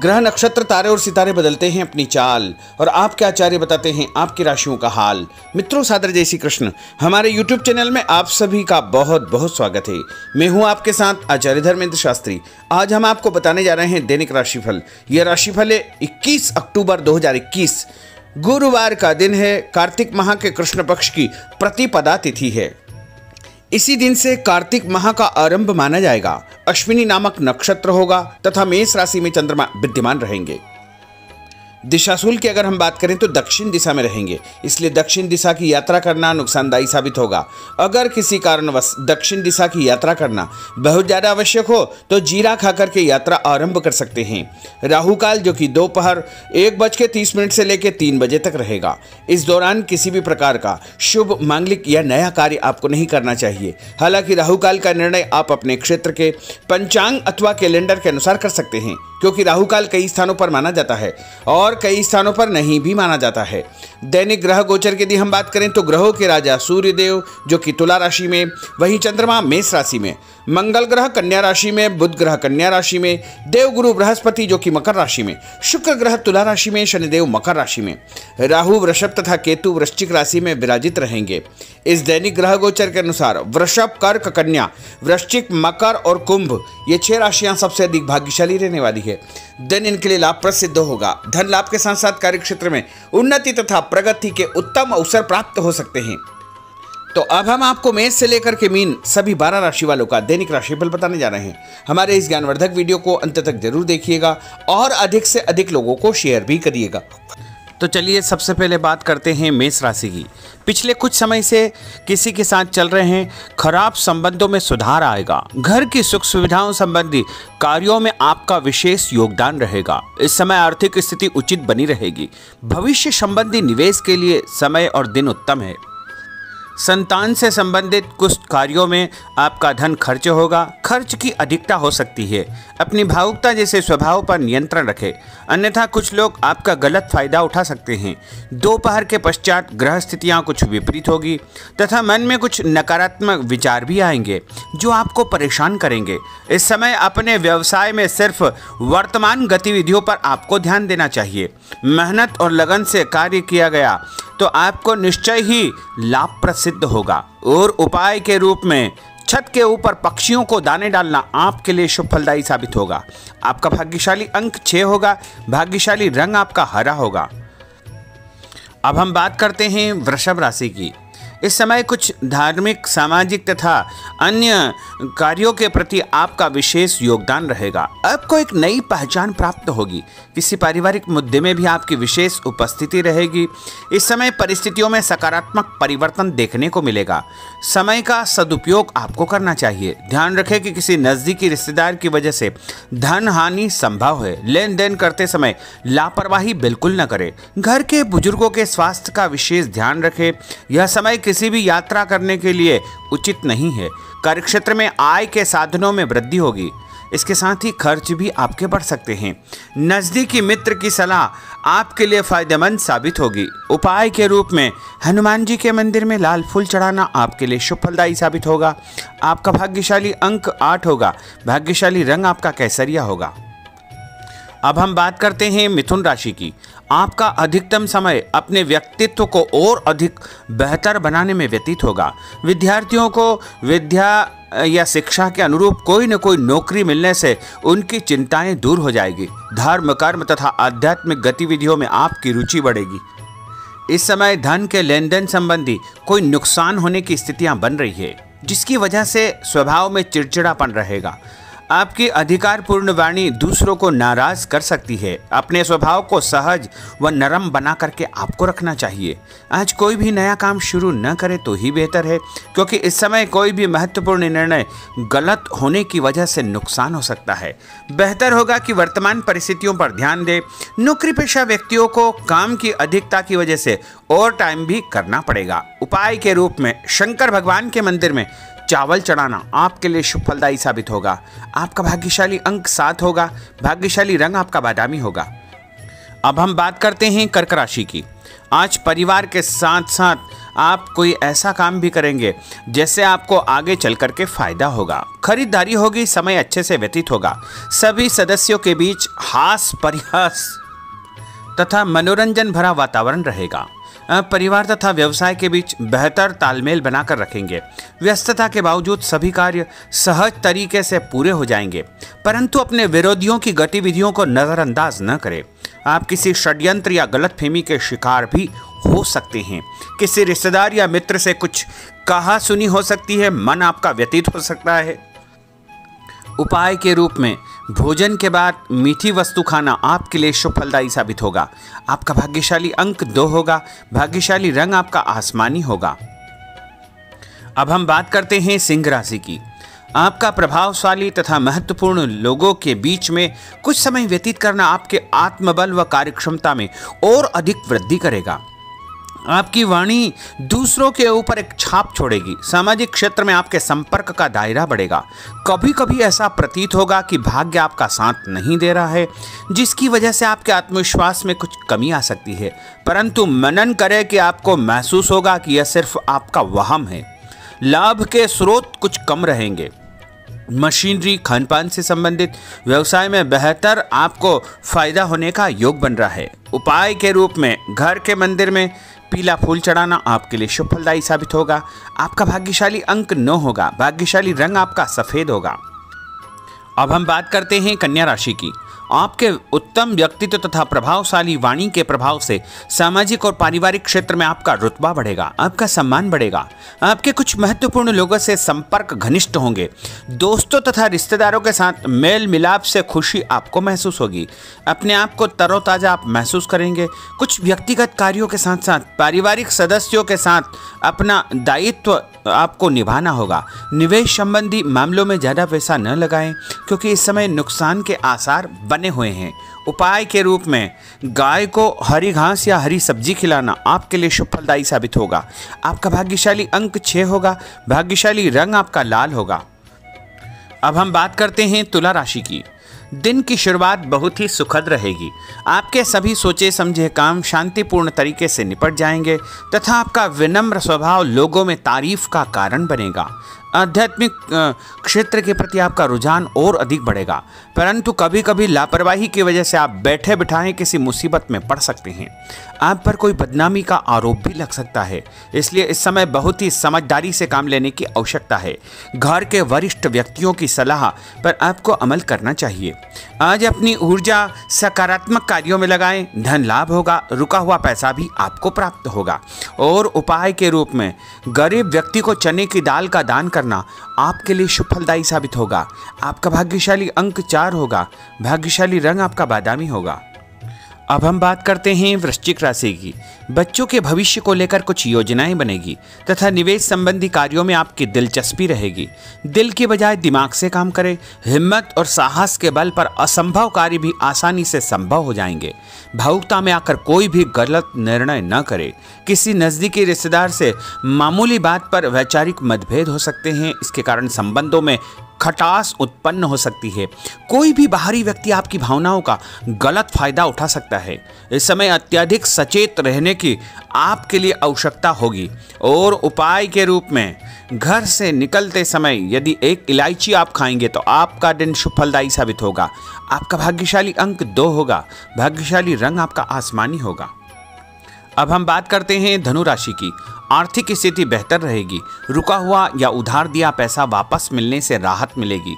ग्रह नक्षत्र तारे और सितारे बदलते हैं अपनी चाल और आपके आचार्य बताते हैं आपकी राशियों का हाल। मित्रों, सादर जय श्री कृष्ण। हमारे YouTube चैनल में आप सभी का बहुत बहुत स्वागत है। मैं हूं आपके साथ आचार्य धर्मेंद्र शास्त्री। आज हम आपको बताने जा रहे हैं दैनिक राशिफल। यह राशिफल है 21 अक्टूबर 2021, गुरुवार का दिन है। कार्तिक माह के कृष्ण पक्ष की प्रतिपदा तिथि है। इसी दिन से कार्तिक माह का आरंभ माना जाएगा। अश्विनी नामक नक्षत्र होगा तथा मेष राशि में चंद्रमा विद्यमान रहेंगे। दिशाशूल की अगर हम बात करें तो दक्षिण दिशा में रहेंगे, इसलिए दक्षिण दिशा की यात्रा करना नुकसानदायी साबित होगा। अगर किसी कारणवश दक्षिण दिशा की यात्रा करना बहुत ज़्यादा आवश्यक हो तो जीरा खाकर के यात्रा आरंभ कर सकते हैं। राहु काल जो कि दोपहर 1:30 से लेकर 3 बजे तक रहेगा। इस दौरान किसी भी प्रकार का शुभ, मांगलिक या नया कार्य आपको नहीं करना चाहिए। हालांकि राहु काल का निर्णय आप अपने क्षेत्र के पंचांग अथवा कैलेंडर के अनुसार कर सकते हैं, क्योंकि राहु काल कई स्थानों पर माना जाता है और कई स्थानों पर नहीं भी माना जाता है। दैनिक ग्रह गोचर की यदि हम बात करें तो ग्रहों के राजा सूर्य देव जो कि तुला राशि में, वहीं चंद्रमा मेष राशि में, मंगल ग्रह कन्या राशि में, बुध ग्रह कन्या राशि में, देवगुरु बृहस्पति जो कि मकर राशि में, शुक्र ग्रह तुला राशि में, शनिदेव मकर राशि में, राहु वृषभ तथा केतु वृश्चिक राशि में विराजित रहेंगे। इस दैनिक ग्रह गोचर के अनुसार वृषभ, कर्क, कन्या, वृश्चिक, मकर और कुंभ ये 6 राशियां सबसे अधिक भाग्यशाली रहने वाली है। दिन इनके लिए लाभप्रद सिद्ध होगा। धन लाभ के साथ साथ कार्य क्षेत्र में उन्नति तथा प्रगति के उत्तम अवसर प्राप्त हो सकते हैं। तो अब हम आपको मेष से लेकर के मीन सभी 12 राशि वालों का दैनिक राशिफल बताने जा रहे हैं। हमारे इस ज्ञानवर्धक वीडियो को अंत तक जरूर देखिएगा और अधिक से अधिक लोगों को शेयर भी करिएगा। तो चलिए सबसे पहले बात करते हैं मेष राशि की। पिछले कुछ समय से किसी के साथ चल रहे हैं खराब संबंधों में सुधार आएगा। घर की सुख सुविधाओं संबंधी कार्यों में आपका विशेष योगदान रहेगा। इस समय आर्थिक स्थिति उचित बनी रहेगी। भविष्य संबंधी निवेश के लिए समय और दिन उत्तम है। संतान से संबंधित कुछ कार्यों में आपका धन खर्च होगा। खर्च की अधिकता हो सकती है। अपनी भावुकता जैसे स्वभाव पर नियंत्रण रखें, अन्यथा कुछ लोग आपका गलत फायदा उठा सकते हैं। दोपहर के पश्चात ग्रह स्थितियाँ कुछ विपरीत होगी तथा मन में कुछ नकारात्मक विचार भी आएंगे जो आपको परेशान करेंगे। इस समय अपने व्यवसाय में सिर्फ वर्तमान गतिविधियों पर आपको ध्यान देना चाहिए। मेहनत और लगन से कार्य किया गया तो आपको निश्चय ही लाभप्रद सिद्ध होगा। और उपाय के रूप में छत के ऊपर पक्षियों को दाने डालना आपके लिए शुभ फलदायी साबित होगा। आपका भाग्यशाली अंक 6 होगा। भाग्यशाली रंग आपका हरा होगा। अब हम बात करते हैं वृषभ राशि की। इस समय कुछ धार्मिक, सामाजिक तथा अन्य कार्यों के प्रति आपका विशेष योगदान रहेगा। आपको एक नई पहचान प्राप्त होगी। किसी पारिवारिक मुद्दे में भी आपकी विशेष उपस्थिति रहेगी। इस समय परिस्थितियों में सकारात्मक परिवर्तन देखने को मिलेगा। समय का सदुपयोग आपको करना चाहिए। ध्यान रखें कि किसी नज़दीकी रिश्तेदार की वजह से धन हानि संभव है। लेन देन करते समय लापरवाही बिल्कुल न करें। घर के बुजुर्गों के स्वास्थ्य का विशेष ध्यान रखें। यह समय किसी भी यात्रा करने के लिए उचित नहीं है। कार्यक्षेत्र में आय के साधनों में वृद्धि होगी। इसके साथ ही खर्च भी आपके बढ़ सकते हैं। नज़दीकी मित्र की सलाह आपके लिए फायदेमंद साबित होगी। उपाय के रूप में हनुमान जी के मंदिर में लाल फूल चढ़ाना आपके लिए शुभ फलदायी साबित होगा। आपका भाग्यशाली अंक 8 होगा। भाग्यशाली रंग आपका केसरिया होगा। अब हम बात करते हैं मिथुन राशि की। आपका अधिकतम समय अपने व्यक्तित्व को और अधिक बेहतर बनाने में व्यतीत होगा। विद्यार्थियों को विद्या या शिक्षा के अनुरूप कोई न कोई नौकरी मिलने से उनकी चिंताएं दूर हो जाएगी। धर्म, कर्म तथा आध्यात्मिक गतिविधियों में आपकी रुचि बढ़ेगी। इस समय धन के लेन देन संबंधी कोई नुकसान होने की स्थितियां बन रही है, जिसकी वजह से स्वभाव में चिड़चिड़ापन रहेगा। आपकी अधिकारपूर्ण वाणी दूसरों को नाराज कर सकती है। अपने स्वभाव को सहज व नरम बना करके आपको रखना चाहिए। आज कोई भी नया काम शुरू न करे तो ही बेहतर है, क्योंकि इस समय कोई भी महत्वपूर्ण निर्णय गलत होने की वजह से नुकसान हो सकता है। बेहतर होगा कि वर्तमान परिस्थितियों पर ध्यान दें। नौकरी पेशा व्यक्तियों को काम की अधिकता की वजह से ओवर टाइम भी करना पड़ेगा। उपाय के रूप में शंकर भगवान के मंदिर में चावल चढ़ाना आपके लिए शुभ फलदायी साबित होगा। आपका भाग्यशाली अंक 7 होगा। भाग्यशाली रंग आपका बादामी होगा। अब हम बात करते हैं कर्क राशि की। आज परिवार के साथ साथ आप कोई ऐसा काम भी करेंगे जिससे आपको आगे चल करके फायदा होगा। खरीदारी होगी, समय अच्छे से व्यतीत होगा। सभी सदस्यों के बीच हास परिहास तथा मनोरंजन भरा वातावरण रहेगा। परिवार तथा व्यवसाय के बीच बेहतर तालमेल बनाकर रखेंगे। व्यस्तता के बावजूद सभी कार्य सहज तरीके से पूरे हो जाएंगे, परंतु अपने विरोधियों की गतिविधियों को नज़रअंदाज न करें। आप किसी षड्यंत्र या गलतफहमी के शिकार भी हो सकते हैं। किसी रिश्तेदार या मित्र से कुछ कहा सुनी हो सकती है, मन आपका व्यतीत हो सकता है। उपाय के रूप में भोजन के बाद मीठी वस्तु खाना आपके लिए शुभ फलदायी साबित होगा। आपका भाग्यशाली अंक 2 होगा। भाग्यशाली रंग आपका आसमानी होगा। अब हम बात करते हैं सिंह राशि की। आपका प्रभावशाली तथा महत्वपूर्ण लोगों के बीच में कुछ समय व्यतीत करना आपके आत्मबल व कार्यक्षमता में और अधिक वृद्धि करेगा। आपकी वाणी दूसरों के ऊपर एक छाप छोड़ेगी। सामाजिक क्षेत्र में आपके संपर्क का दायरा बढ़ेगा। कभी कभी ऐसा प्रतीत होगा कि भाग्य आपका साथ नहीं दे रहा है, जिसकी वजह से आपके आत्मविश्वास में कुछ कमी आ सकती है, परंतु मनन करें कि आपको महसूस होगा कि यह सिर्फ आपका वहम है। लाभ के स्रोत कुछ कम रहेंगे। मशीनरी, खानपान से संबंधित व्यवसाय में बेहतर आपको फायदा होने का योग बन रहा है। उपाय के रूप में घर के मंदिर में पीला फूल चढ़ाना आपके लिए शुभ फलदायी साबित होगा। आपका भाग्यशाली अंक 9 होगा। भाग्यशाली रंग आपका सफेद होगा। अब हम बात करते हैं कन्या राशि की। आपके उत्तम व्यक्तित्व तथा प्रभावशाली वाणी के प्रभाव से सामाजिक और पारिवारिक क्षेत्र में आपका रुतबा बढ़ेगा, आपका सम्मान बढ़ेगा। आपके कुछ महत्वपूर्ण लोगों से संपर्क घनिष्ठ होंगे। दोस्तों तथा रिश्तेदारों के साथ मेल मिलाप से खुशी आपको महसूस होगी। अपने आप को तरोताजा आप महसूस करेंगे। कुछ व्यक्तिगत कार्यों के साथ साथ पारिवारिक सदस्यों के साथ अपना दायित्व आपको निभाना होगा। निवेश संबंधी मामलों में ज़्यादा पैसा न लगाएं, क्योंकि इस समय नुकसान के आसार बने हुए हैं। उपाय के रूप में गाय को हरी घास या हरी सब्जी खिलाना आपके लिए शुभ फलदायी साबित होगा। आपका भाग्यशाली अंक 6 होगा। भाग्यशाली रंग आपका लाल होगा। अब हम बात करते हैं तुला राशि की। दिन की शुरुआत बहुत ही सुखद रहेगी। आपके सभी सोचे समझे काम शांतिपूर्ण तरीके से निपट जाएंगे तथा आपका विनम्र स्वभाव लोगों में तारीफ का कारण बनेगा। आध्यात्मिक क्षेत्र के प्रति आपका रुझान और अधिक बढ़ेगा, परंतु कभी कभी लापरवाही की वजह से आप बैठे बिठाए किसी मुसीबत में पड़ सकते हैं। आप पर कोई बदनामी का आरोप भी लग सकता है, इसलिए इस समय बहुत ही समझदारी से काम लेने की आवश्यकता है। घर के वरिष्ठ व्यक्तियों की सलाह पर आपको अमल करना चाहिए। आज अपनी ऊर्जा सकारात्मक कार्यों में लगाएं। धन लाभ होगा। रुका हुआ पैसा भी आपको प्राप्त होगा। और उपाय के रूप में गरीब व्यक्ति को चने की दाल का दान करना आपके लिए शुभ फलदायी साबित होगा। आपका भाग्यशाली अंक 4 होगा। भाग्यशाली रंग आपका बादामी होगा। अब हम बात करते हैं वृश्चिक राशि की। बच्चों के भविष्य को लेकर कुछ योजनाएं बनेगी तथा निवेश संबंधी कार्यों में आपकी दिलचस्पी रहेगी। दिल की बजाय दिमाग से काम करें। हिम्मत और साहस के बल पर असंभव कार्य भी आसानी से संभव हो जाएंगे। भावुकता में आकर कोई भी गलत निर्णय न करें। किसी नज़दीकी रिश्तेदार से मामूली बात पर वैचारिक मतभेद हो सकते हैं। इसके कारण संबंधों में खटास उत्पन्न हो सकती है। कोई भी बाहरी व्यक्ति आपकी भावनाओं का गलत फायदा उठा सकता है। इस समय अत्यधिक सचेत रहने की आपके लिए आवश्यकता होगी। और उपाय के रूप में घर से निकलते समय यदि एक इलायची आप खाएंगे तो आपका दिन शुभ फलदायी साबित होगा। आपका भाग्यशाली अंक 2 होगा। भाग्यशाली रंग आपका आसमानी होगा। अब हम बात करते हैं धनु राशि की। आर्थिक स्थिति बेहतर रहेगी। रुका हुआ या उधार दिया पैसा वापस मिलने से राहत मिलेगी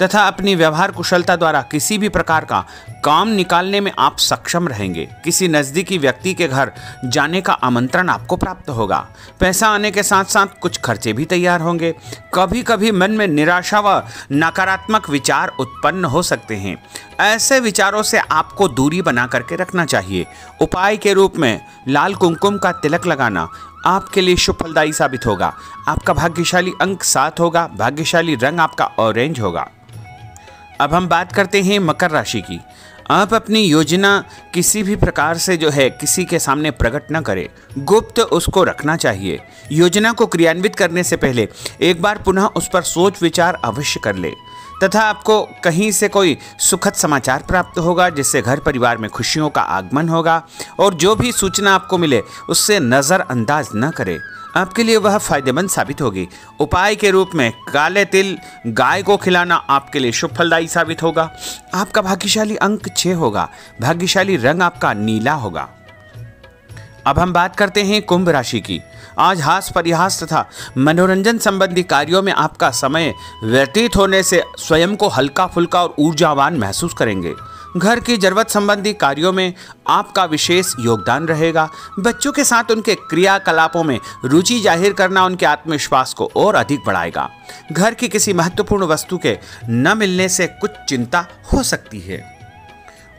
तथा अपनी व्यवहार कुशलता द्वारा किसी भी प्रकार का काम निकालने में आप सक्षम रहेंगे। किसी नज़दीकी व्यक्ति के घर जाने का आमंत्रण आपको प्राप्त होगा। पैसा आने के साथ साथ कुछ खर्चे भी तैयार होंगे। कभी कभी मन में निराशा व नकारात्मक विचार उत्पन्न हो सकते हैं। ऐसे विचारों से आपको दूरी बना करके रखना चाहिए। उपाय के रूप में लाल कुमकुम का तिलक लगाना आपके लिए शुभ फलदायी साबित होगा। आपका भाग्यशाली अंक 7 होगा। भाग्यशाली रंग आपका ऑरेंज होगा। अब हम बात करते हैं मकर राशि की। आप अपनी योजना किसी भी प्रकार से किसी के सामने प्रकट न करें। गुप्त उसको रखना चाहिए। योजना को क्रियान्वित करने से पहले एक बार पुनः उस पर सोच विचार अवश्य कर ले तथा आपको कहीं से कोई सुखद समाचार प्राप्त होगा, जिससे घर परिवार में खुशियों का आगमन होगा। और जो भी सूचना आपको मिले उससे नज़रअंदाज न करें, आपके लिए वह फायदेमंद साबित होगी। उपाय के रूप में काले तिल गाय को खिलाना आपके लिए शुभ फलदायी साबित होगा। आपका भाग्यशाली अंक 6 होगा। भाग्यशाली रंग आपका नीला होगा। अब हम बात करते हैं कुंभ राशि की। आज हास परिहास तथा मनोरंजन संबंधी कार्यों में आपका समय व्यतीत होने से स्वयं को हल्का फुल्का और ऊर्जावान महसूस करेंगे। घर की जरूरत संबंधी कार्यों में आपका विशेष योगदान रहेगा। बच्चों के साथ उनके क्रियाकलापों में रुचि जाहिर करना उनके आत्मविश्वास को और अधिक बढ़ाएगा। घर की किसी महत्वपूर्ण वस्तु के न मिलने से कुछ चिंता हो सकती है।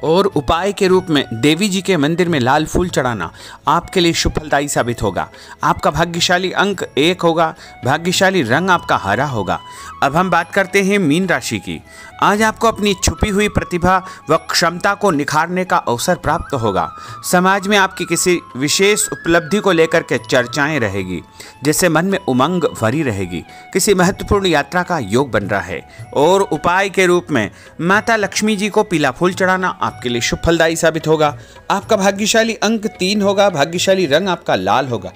और उपाय के रूप में देवी जी के मंदिर में लाल फूल चढ़ाना आपके लिए शुभ फलदायी साबित होगा। आपका भाग्यशाली अंक 1 होगा। भाग्यशाली रंग आपका हरा होगा। अब हम बात करते हैं मीन राशि की। आज आपको अपनी छुपी हुई प्रतिभा व क्षमता को निखारने का अवसर प्राप्त होगा। समाज में आपकी किसी विशेष उपलब्धि को लेकर के चर्चाएं रहेगी, जिससे मन में उमंग भरी रहेगी। किसी महत्वपूर्ण यात्रा का योग बन रहा है। और उपाय के रूप में माता लक्ष्मी जी को पीला फूल चढ़ाना आपके लिए शुभ फलदायी साबित होगा। आपका भाग्यशाली अंक 3 होगा। भाग्यशाली रंग आपका लाल होगा।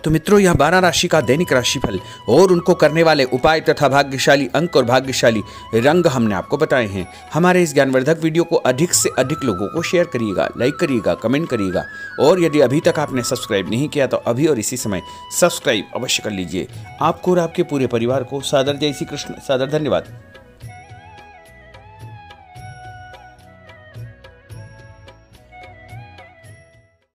तो मित्रों, यह 12 राशि का दैनिक राशिफल और उनको करने वाले उपाय तथा भाग्यशाली अंक और भाग्यशाली रंग हमने आपको बताए हैं। हमारे इस ज्ञानवर्धक वीडियो को अधिक से अधिक लोगों को शेयर करिएगा, लाइक करिएगा, कमेंट करिएगा। और यदि अभी तक आपने सब्सक्राइब नहीं किया तो अभी और इसी समय सब्सक्राइब अवश्य कर लीजिए। आपको और आपके पूरे परिवार को सादर जय श्री कृष्ण, सादर धन्यवाद।